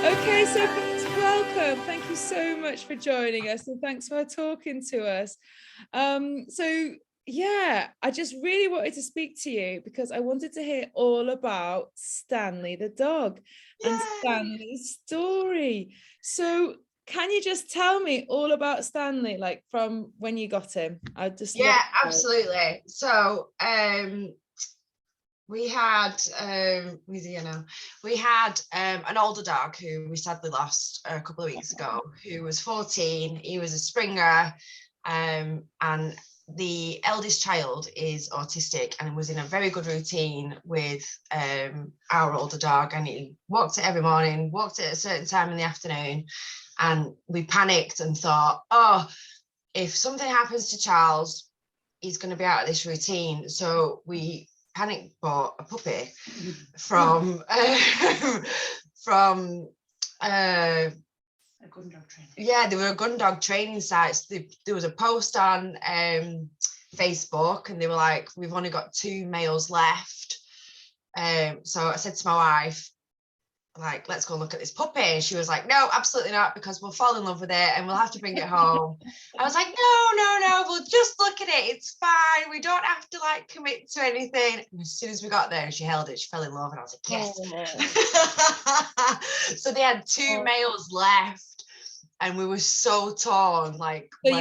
Okay, so please welcome. Thank you so much for joining us, and thanks for talking to us. So yeah, I just really wanted to speak to you because I wanted to hear all about Stanley the dog and Stanley's story. So can you just tell me all about Stanley, like from when you got him? I'd just love Yeah, to know. absolutely. So we had we had an older dog who we sadly lost a couple of weeks ago, who was 14. He was a Springer, and the eldest child is autistic and was in a very good routine with our older dog, and he walked it every morning, walked it at a certain time in the afternoon, and we panicked and thought, oh, if something happens to Charles, he's going to be out of this routine. So we panic bought a puppy from from a gun dog training. Yeah, there were gun dog training sites. There was a post on Facebook, and they were like, we've only got 2 males left. So I said to my wife, like, let's go look at this puppy. And she was like, no, absolutely not, because we'll fall in love with it and we'll have to bring it home. I was like, no, we'll just look at it. It's fine. We don't have to like commit to anything. And as soon as we got there and she held it, she fell in love, and I was like, yes. So they had 2 males left, and we were so torn. Like, So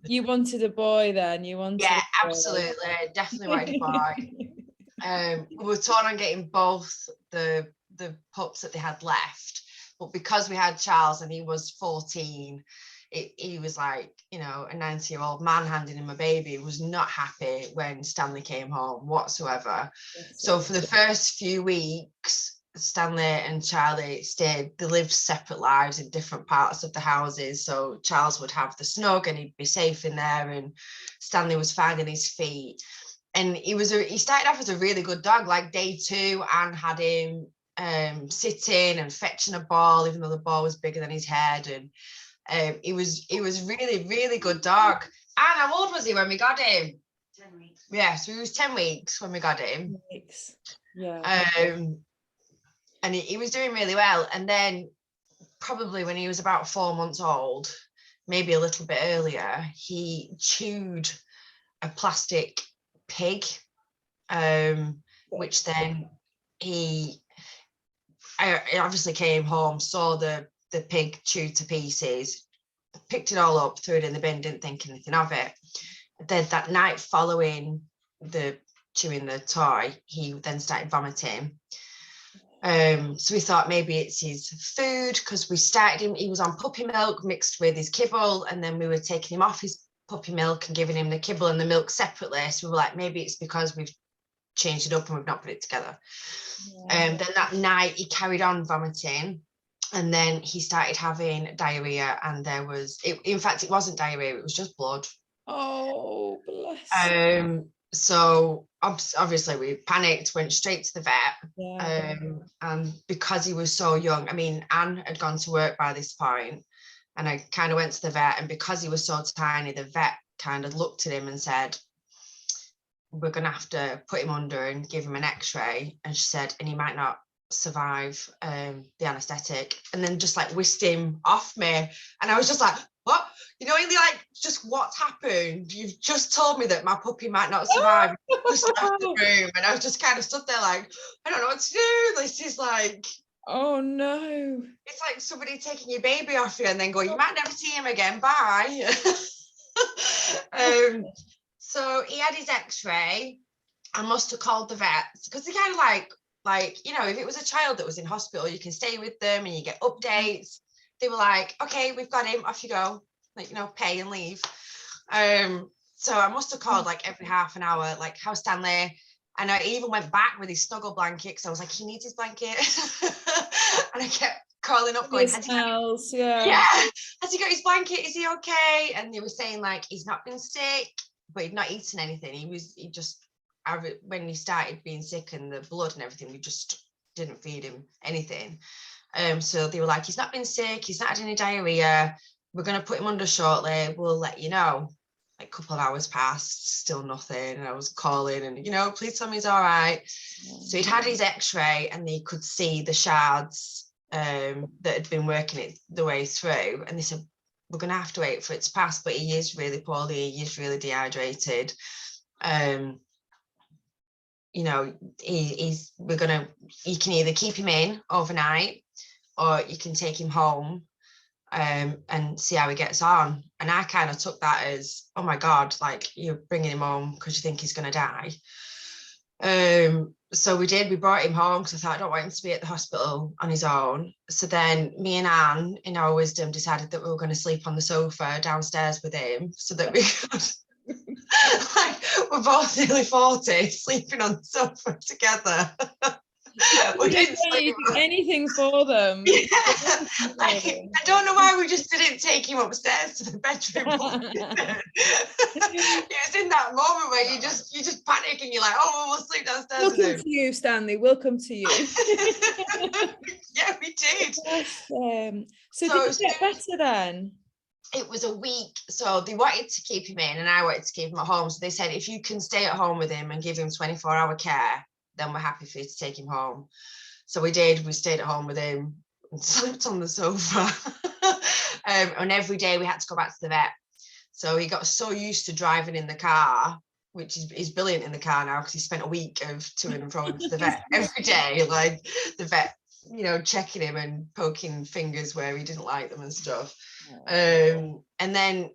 you wanted a boy then? You wanted yeah, a boy. absolutely, definitely wanted a boy. We were torn on getting both the pups that they had left, but because we had Charles and he was 14, he was like, you know, a 90-year-old man handing him a baby. He was not happy when Stanley came home whatsoever. So for the first few weeks, Stanley and Charlie they lived separate lives in different parts of the houses. So Charles would have the snug and he'd be safe in there, and Stanley was finding his feet. And he started off as a really good dog. Like day 2, Anne had him sitting and fetching a ball, even though the ball was bigger than his head. And he was really, really good dog. And how old was he when we got him? 10 weeks. Yeah, so he was 10 weeks when we got him. Yeah. And he was doing really well. And then probably when he was about 4 months old, maybe a little bit earlier, he chewed a plastic pig, which then he obviously came home, saw the pig chewed to pieces, picked it all up, threw it in the bin, didn't think anything of it. Then that night following the chewing the toy, he then started vomiting. So we thought maybe it's his food, because we started him, he was on puppy milk mixed with his kibble, and then we were taking him off his puppy milk and giving him the kibble and the milk separately. So we were like, maybe it's because we've changed it up and we've not put it together. Then that night he carried on vomiting, and then he started having diarrhea, and in fact it wasn't diarrhea, it was just blood. Oh, bless. So obviously we panicked, went straight to the vet. And because he was so young, I mean, Anne had gone to work by this point, and I kind of went to the vet, and because he was so tiny, the vet kind of looked at him and said, we're going to have to put him under and give him an x-ray. And she said, and he might not survive the anaesthetic, and then just like whisked him off me. And I was just like, what? You know, like, just what's happened? You've just told me that my puppy might not survive. Just left the room, and I was just kind of stood there like, I don't know what to do. This is like, oh no, it's like somebody taking your baby off you and then going, you might never see him again, bye. So he had his x-ray. I must have called the vets, because they kind of like, you know, if it was a child that was in hospital, you can stay with them and you get updates. They were like, okay, we've got him, off you go, like, you know, pay and leave. So I must have called like every half an hour, like, how's Stanley? And I even went back with his snuggle blanket, because I was like, he needs his blanket. And I kept calling up going, has he got his blanket? Is he okay? And they were saying like, he's not been sick, but he'd not eaten anything. He just, when he started being sick and the blood and everything, we just didn't feed him anything. So they were like, he's not been sick, he's not had any diarrhea, we're going to put him under shortly, we'll let you know. Like a couple of hours passed, still nothing, and I was calling and, you know, please tell me he's all right. So he'd had his x-ray and they could see the shards that had been working it the way through, and they said, we're going to have to wait for it to pass, but he is really poorly, he is really dehydrated. You know, you can either keep him in overnight, or you can take him home and see how he gets on. And I kind of took that as, oh my God, like, you're bringing him home because you think he's going to die. So we brought him home because I thought, I don't want him to be at the hospital on his own. So then me and Anne, in our wisdom, decided that we were going to sleep on the sofa downstairs with him so that we could, like, we're both nearly 40, sleeping on the sofa together. We didn't sleep. Anything for them. Yeah. I don't know why we just didn't take him upstairs to the bedroom. It was in that moment where you just panic and you're like, oh, we'll sleep downstairs. We'll come to you, Stanley. We'll come to you. Yeah, we did. So did it get better then? It was a week. So they wanted to keep him in and I wanted to keep him at home. So they said, if you can stay at home with him and give him 24-hour care, then we're happy for you to take him home. So we did. We stayed at home with him and slept on the sofa. And every day we had to go back to the vet. So he got so used to driving in the car, which is brilliant in the car now because he spent a week of to and from to the vet every day, like the vet, you know, checking him and poking fingers where he didn't like them and stuff. And then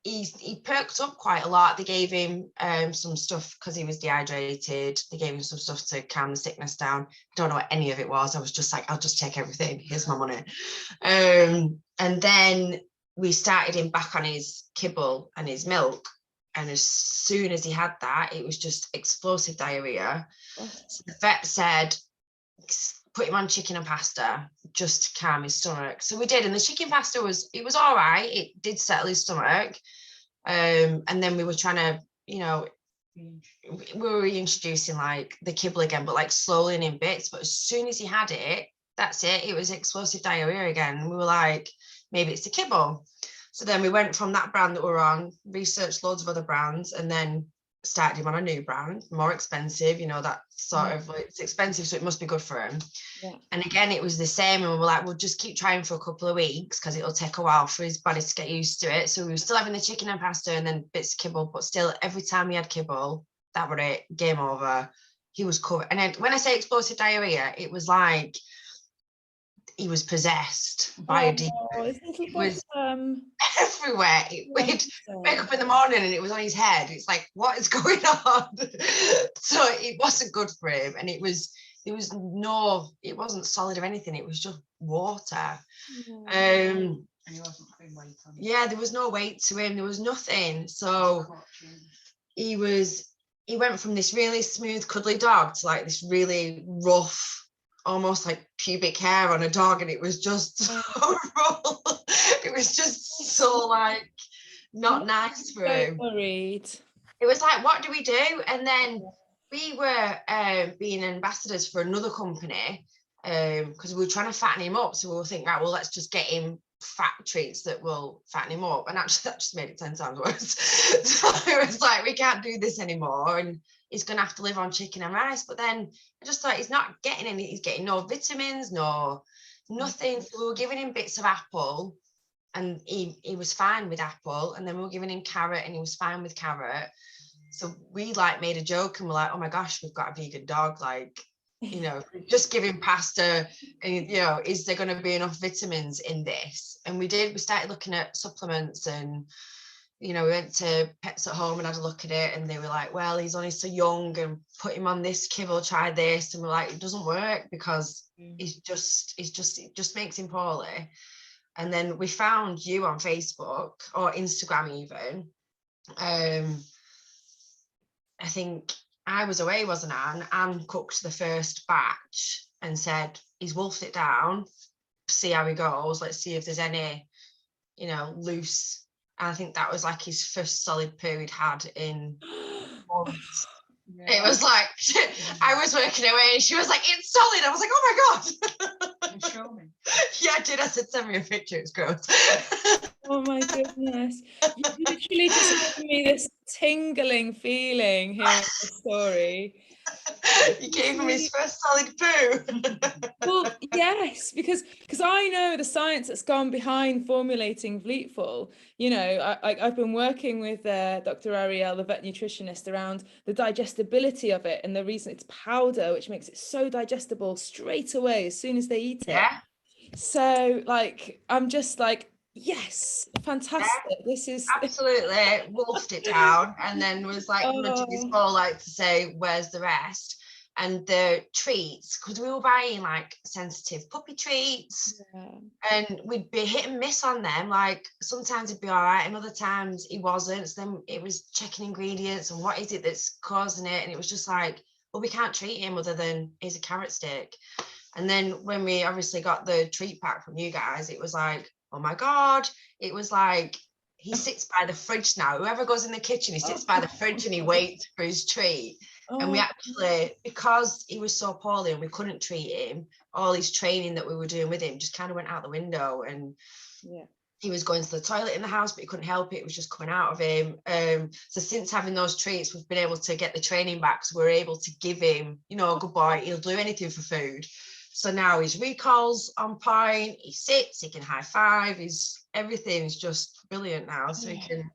he perked up quite a lot. They gave him some stuff because he was dehydrated. They gave him some stuff to calm the sickness down. I don't know what any of it was. I was just like, I'll just take everything. Here's my money. And then we started him back on his kibble and his milk. And as soon as he had that, it was just explosive diarrhea. So the vet said, put him on chicken and pasta just to calm his stomach. So we did, and the chicken pasta it was all right. It did settle his stomach. And then we were trying to, you know, we were reintroducing like the kibble again, but like slowly and in bits. But as soon as he had it, that's it. It was explosive diarrhea again. And we were like, maybe it's the kibble. So then we went from that brand that we're on, researched loads of other brands, and then started him on a new brand, more expensive, you know, that sort of, it's expensive, so it must be good for him. Yeah. And again, it was the same, and we were like, we'll just keep trying for a couple of weeks because it'll take a while for his body to get used to it. So we were still having the chicken and pasta and then bits of kibble, but still every time he had kibble, that was it, game over. He was covered. And then when I say explosive diarrhea, it was like he was possessed by a demon. It was everywhere. We'd wake up in the morning and it was on his head. It's like, what is going on? So it wasn't good for him. And it wasn't solid or anything. It was just water. And he wasn't putting weight on. Yeah, there was no weight to him. There was nothing. So he went from this really smooth, cuddly dog to like this really rough, almost like pubic hair on a dog, and it was just so rough. It was just so like not nice for him. Worried. It was like, what do we do? And then we were being ambassadors for another company because we were trying to fatten him up. So we were thinking, right, well, let's just get him fat treats that will fatten him up. And actually, that just made it 10 times worse. So it was like, we can't do this anymore. And he's going to have to live on chicken and rice. But then I just thought, he's not getting any, he's getting no vitamins, nothing. So we were giving him bits of apple and he was fine with apple. And then we were giving him carrot and he was fine with carrot. So we like made a joke and we're like, oh my gosh, we've got a vegan dog. Like, you know, just give him pasta and, you know, is there going to be enough vitamins in this? And we started looking at supplements and, you know, we went to Pets at Home and had a look at it and they were like, well, he's only so young and put him on this kibble, try this. And we're like, it doesn't work because it just makes him poorly. And then we found you on Facebook or Instagram even. I think I was away, wasn't I? And Anne cooked the first batch and said, he's wolfed it down, see how he goes. Let's see if there's any, you know, loose. And I think that was like his first solid poo he'd had in months. Yeah. It was like, I was working away and she was like, it's solid. I was like, oh my God. You show me. Yeah, I did. I said, send me a picture. It's gross. Oh my goodness. You literally just gave me this tingling feeling hearing the story. You gave him his first solid poo. Well, yes, because I know the science that's gone behind formulating Fleetful. You know, I've been working with Dr. Ariel, the vet nutritionist, around the digestibility of it, and the reason it's powder, which makes it so digestible straight away as soon as they eat it. Yeah. So, like, I'm just like, yes, fantastic. Yeah, This is absolutely wolfed it down, and then was like nudging his ball like to say, "Where's the rest?" And the treats, because we were buying like sensitive puppy treats, and we'd be hit and miss on them. Like sometimes it'd be all right, and other times it wasn't. So then it was checking ingredients and what is it that's causing it, and it was just like, well, we can't treat him other than here's a carrot stick. And then when we obviously got the treat pack from you guys, it was like, oh my God, it was like he sits by the fridge now. Whoever goes in the kitchen, he sits by the fridge and he waits for his treat. And we actually, because he was so poorly and we couldn't treat him, all his training that we were doing with him just kind of went out the window. And he was going to the toilet in the house, but he couldn't help it. It was just coming out of him. So since having those treats, we've been able to get the training back. So we're able to give him, you know, a good boy. He'll do anything for food. So now his recall's on point. He sits, he can high five. Everything's just brilliant now. So he can,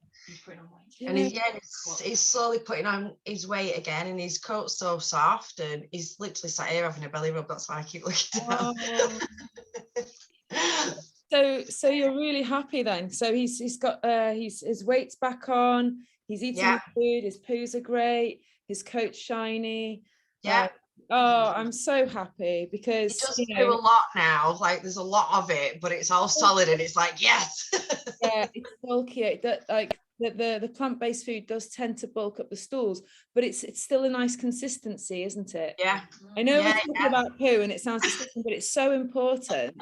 and he's slowly putting on his weight again, and his coat's so soft, and he's literally sat here having a belly rub. That's why I keep looking down. So you're really happy then. So he's got his weight's back on. He's eating his food. His poos are great. His coat's shiny. Yeah. Oh, I'm so happy because it doesn't do a lot now. Like there's a lot of it, but it's all solid, and it's like yes. Yeah, it's bulky. That like the plant-based food does tend to bulk up the stools, but it's still a nice consistency, isn't it? Yeah. I know we're talking about poo, and it sounds disgusting, but it's so important.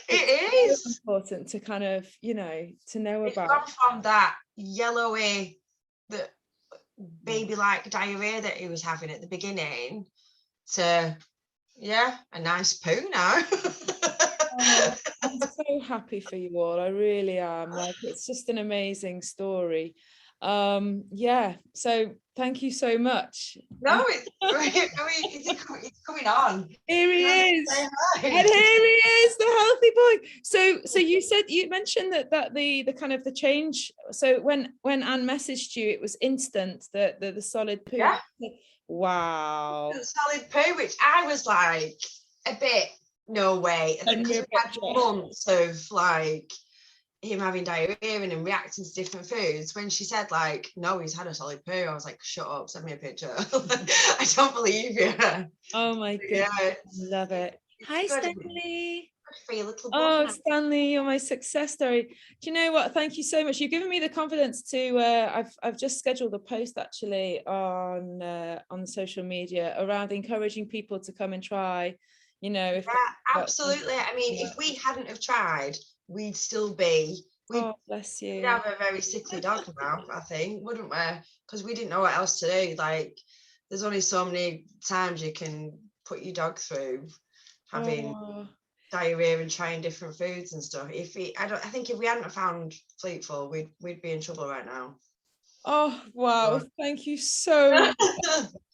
It is so important to kind of, you know, to know it's about. gone from that yellowy, the baby-like diarrhea that he was having at the beginning to a nice poo now. Oh, I'm so happy for you all. I really am. Like it's just an amazing story. So thank you so much. No, it's great. I mean, he's coming on. Here he is. And here he is, the healthy boy. So you mentioned that the kind of the change. So when Anne messaged you, it was instant, the solid poo. Yeah. Wow. The solid poo, which I was like a bit, no way. Because we had months of like him having diarrhea and him reacting to different foods. When she said like, no, he's had a solid poo, I was like, shut up, send me a picture. I don't believe you. Oh my goodness, love it. Hi, Stanley. For your little oh, Stanley, you're my success story. Do you know what? Thank you so much. You've given me the confidence to. I've just scheduled a post actually on social media around encouraging people to come and try. You know, if absolutely. I mean, if we hadn't have tried, we'd still be. Bless you. We'd have a very sickly dog now, I think, wouldn't we? Because we didn't know what else to do. Like, there's only so many times you can put your dog through having diarrhea and trying different foods and stuff. I think if we hadn't found Fleetful, we'd be in trouble right now. Oh wow, thank you so much.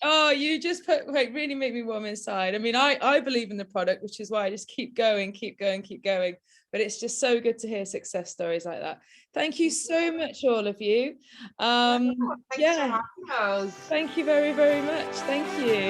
Oh, you just really make me warm inside. I mean, I believe in the product, which is why I just keep going. But it's just so good to hear success stories like that. Thank you so much, all of you. Thank you very, very much. Thank you.